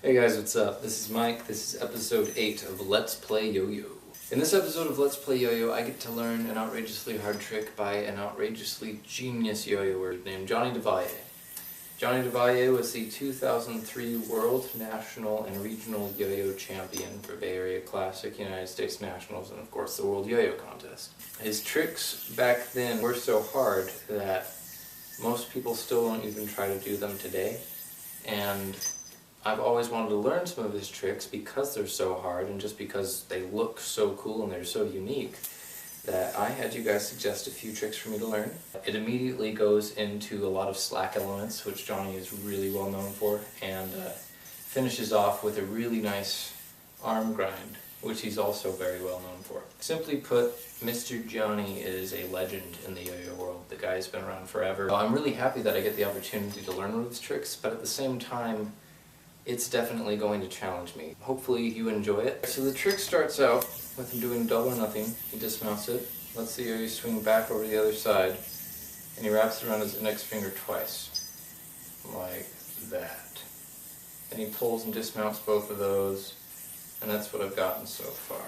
Hey guys, what's up? This is Mike. This is episode 8 of Let's Play Yo-Yo. In this episode of Let's Play Yo-Yo, I get to learn an outrageously hard trick by an outrageously genius yo-yoer named Johnnie DelValle. Johnnie DelValle was the 2003 World, National, and Regional Yo-Yo Champion for Bay Area Classic, United States Nationals, and of course the World Yo-Yo Contest. His tricks back then were so hard that most people still don't even try to do them today, and I've always wanted to learn some of his tricks because they're so hard and just because they look so cool and they're so unique that I had you guys suggest a few tricks for me to learn. It immediately goes into a lot of slack elements, which Johnny is really well known for, and finishes off with a really nice arm grind, which he's also very well known for. Simply put, Mr. Johnny is a legend in the yo-yo world. The guy's been around forever. I'm really happy that I get the opportunity to learn one of his tricks, but at the same time, it's definitely going to challenge me. Hopefully you enjoy it. So the trick starts out with him doing double or nothing. He dismounts it, lets the yo-yo swing back over the other side, and he wraps it around his index finger twice. Like that. Then he pulls and dismounts both of those, and that's what I've gotten so far.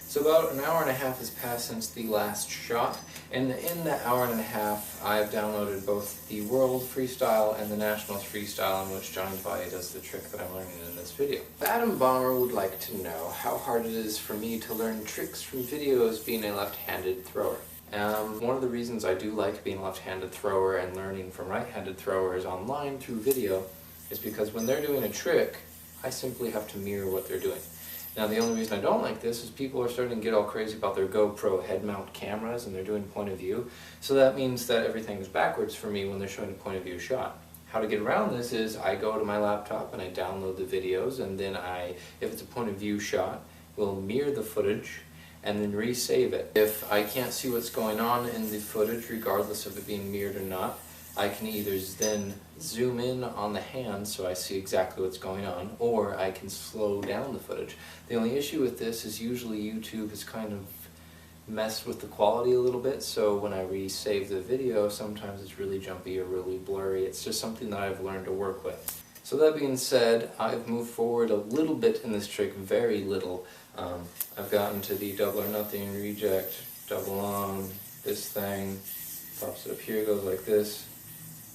So about an hour and a half has passed since the last shot, and in that hour and a half I've downloaded both the World Freestyle and the Nationals Freestyle, in which Johnnie DelValle does the trick that I'm learning in this video. Adam Bomber would like to know how hard it is for me to learn tricks from videos being a left-handed thrower. One of the reasons I do like being a left-handed thrower and learning from right-handed throwers online through video is because when they're doing a trick, I simply have to mirror what they're doing. Now the only reason I don't like this is people are starting to get all crazy about their GoPro head mount cameras and they're doing point of view, so that means that everything is backwards for me when they're showing a point of view shot. How to get around this is I go to my laptop and I download the videos, and then if it's a point of view shot, will mirror the footage and then resave it. If I can't see what's going on in the footage, regardless of it being mirrored or not, I can either then zoom in on the hand so I see exactly what's going on, or I can slow down the footage. The only issue with this is usually YouTube has kind of messed with the quality a little bit, so when I resave the video, sometimes it's really jumpy or really blurry. It's just something that I've learned to work with. So that being said, I've moved forward a little bit in this trick, very little. I've gotten to the double or nothing, reject, double on, this thing, pops it up here, goes like this.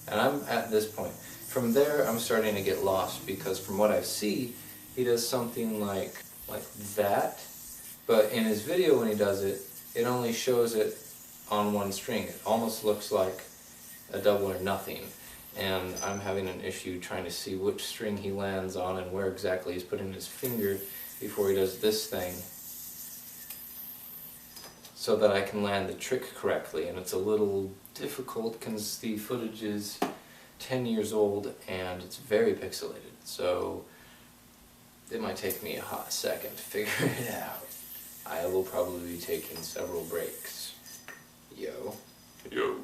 And I'm at this point. From there, I'm starting to get lost because from what I see, he does something like that. But in his video when he does it, it only shows it on one string. It almost looks like a double or nothing. And I'm having an issue trying to see which string he lands on and where exactly he's putting his finger before he does this thing, so that I can land the trick correctly. And it's a little difficult because the footage is 10 years old and it's very pixelated, so it might take me a hot second to figure it out. I will probably be taking several breaks. Yo. Yo.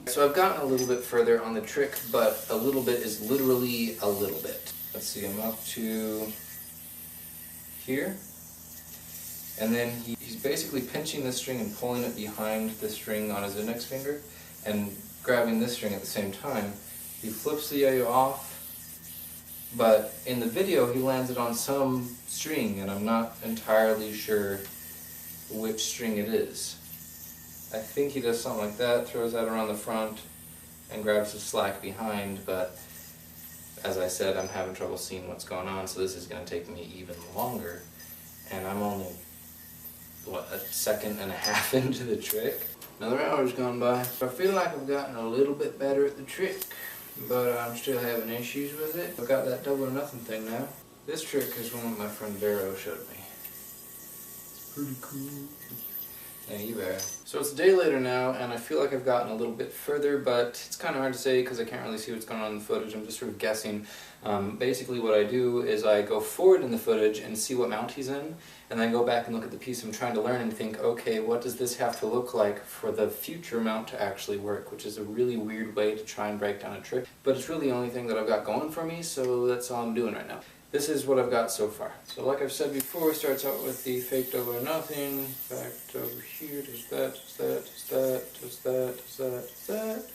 So I've gotten a little bit further on the trick, but a little bit is literally a little bit. Let's see, I'm up to here, and then he's basically pinching this string and pulling it behind the string on his index finger and grabbing this string at the same time. He flips the yo-yo off, but in the video he lands it on some string, and I'm not entirely sure which string it is. I think he does something like that, throws that around the front and grabs the slack behind, but as I said, I'm having trouble seeing what's going on, so this is going to take me even longer, and I'm only, what, a second and a half into the trick. Another hour's gone by. I feel like I've gotten a little bit better at the trick, but I'm still having issues with it. I've got that double or nothing thing now. This trick is one that my friend Vero showed me. It's pretty cool. Yeah, you better. So it's a day later now, and I feel like I've gotten a little bit further, but it's kind of hard to say because I can't really see what's going on in the footage. I'm just sort of guessing. Basically what I do is I go forward in the footage and see what mount he's in, and then go back and look at the piece I'm trying to learn and think, okay, what does this have to look like for the future mount to actually work, which is a really weird way to try and break down a trick, but it's really the only thing that I've got going for me, so that's all I'm doing right now. This is what I've got so far. So like I've said before, it starts out with the fake double or nothing, back double here, does that, does that, does that, does that, does that, does that.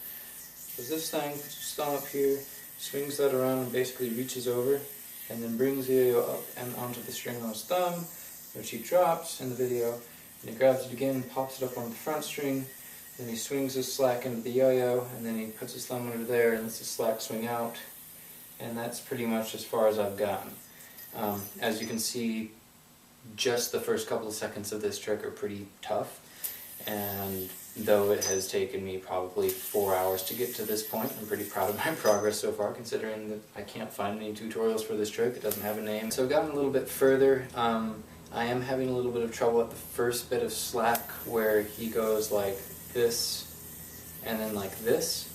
Does this thing, puts his thumb up here, swings that around and basically reaches over, and then brings the yo-yo up and onto the string on his thumb, which he drops in the video, and he grabs it again, pops it up on the front string, then he swings his slack into the yo-yo, and then he puts his thumb under there and lets the slack swing out, and that's pretty much as far as I've gotten. As you can see, just the first couple of seconds of this trick are pretty tough, and though it has taken me probably 4 hours to get to this point, I'm pretty proud of my progress so far, considering that I can't find any tutorials for this trick. It doesn't have a name. So I've gotten a little bit further. I am having a little bit of trouble at the first bit of slack where he goes like this and then like this.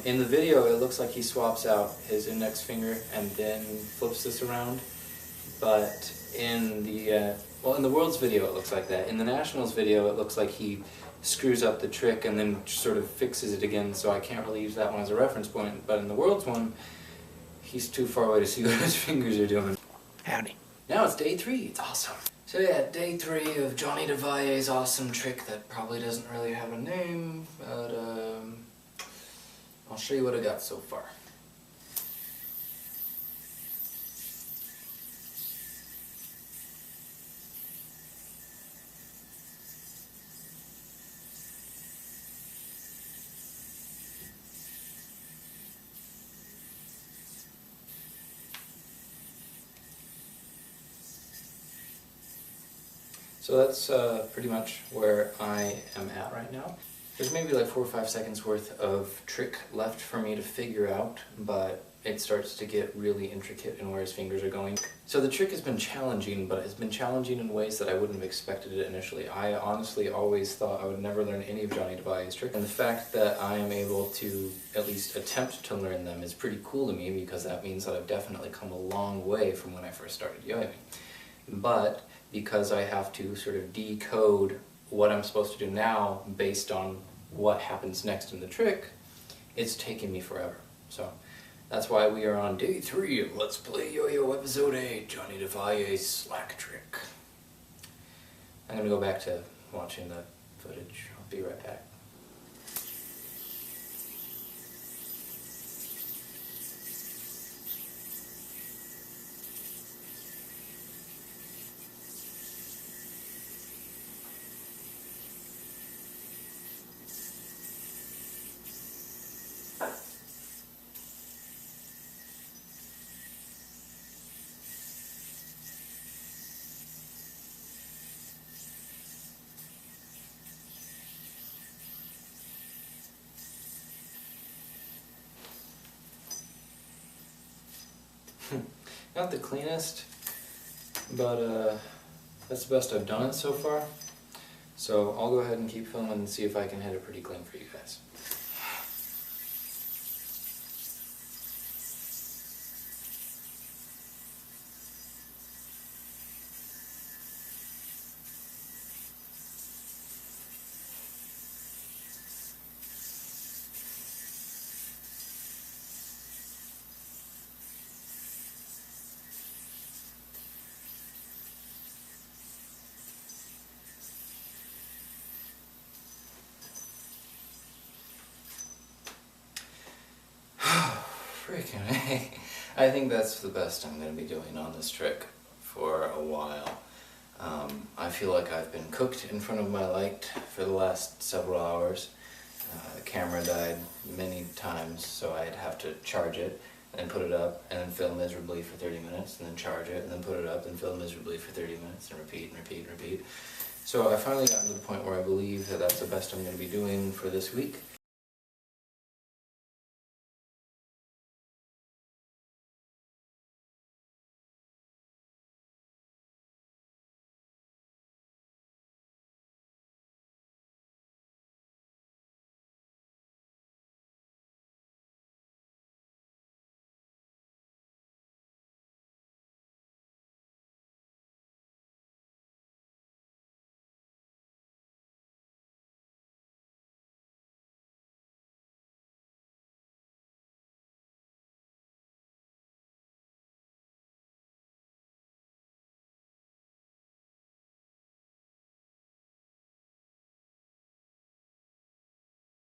In the video it looks like he swaps out his index finger and then flips this around, but in the well, in the World's video it looks like that. In the Nationals video it looks like he screws up the trick and then sort of fixes it again, so I can't really use that one as a reference point. But in the World's one, he's too far away to see what his fingers are doing. Howdy. Now it's day 3, it's awesome. So yeah, day 3 of Johnnie DelValle's awesome trick that probably doesn't really have a name, but I'll show you what I got so far. So that's pretty much where I am at right now. There's maybe like 4 or 5 seconds worth of trick left for me to figure out, but it starts to get really intricate in where his fingers are going. So the trick has been challenging, but it's been challenging in ways that I wouldn't have expected it initially. I honestly always thought I would never learn any of Johnnie DelValle's tricks, and the fact that I am able to at least attempt to learn them is pretty cool to me, because that means that I've definitely come a long way from when I first started yo-yoing. But because I have to sort of decode what I'm supposed to do now based on what happens next in the trick, it's taken me forever. So that's why we are on day 3 of Let's Play Yo-Yo Episode 8, Johnnie DelValle's slack trick. I'm going to go back to watching the footage. I'll be right back. Not the cleanest, but that's the best I've done it so far. So I'll go ahead and keep filming and see if I can hit it pretty clean for you guys. Freaking A. I think that's the best I'm going to be doing on this trick for a while. I feel like I've been cooked in front of my light for the last several hours. The camera died many times, so I'd have to charge it, and then put it up, and then film miserably for 30 minutes, and then charge it, and then put it up, and film miserably for 30 minutes, and repeat, and repeat, and repeat. So I finally gotten to the point where I believe that that's the best I'm going to be doing for this week.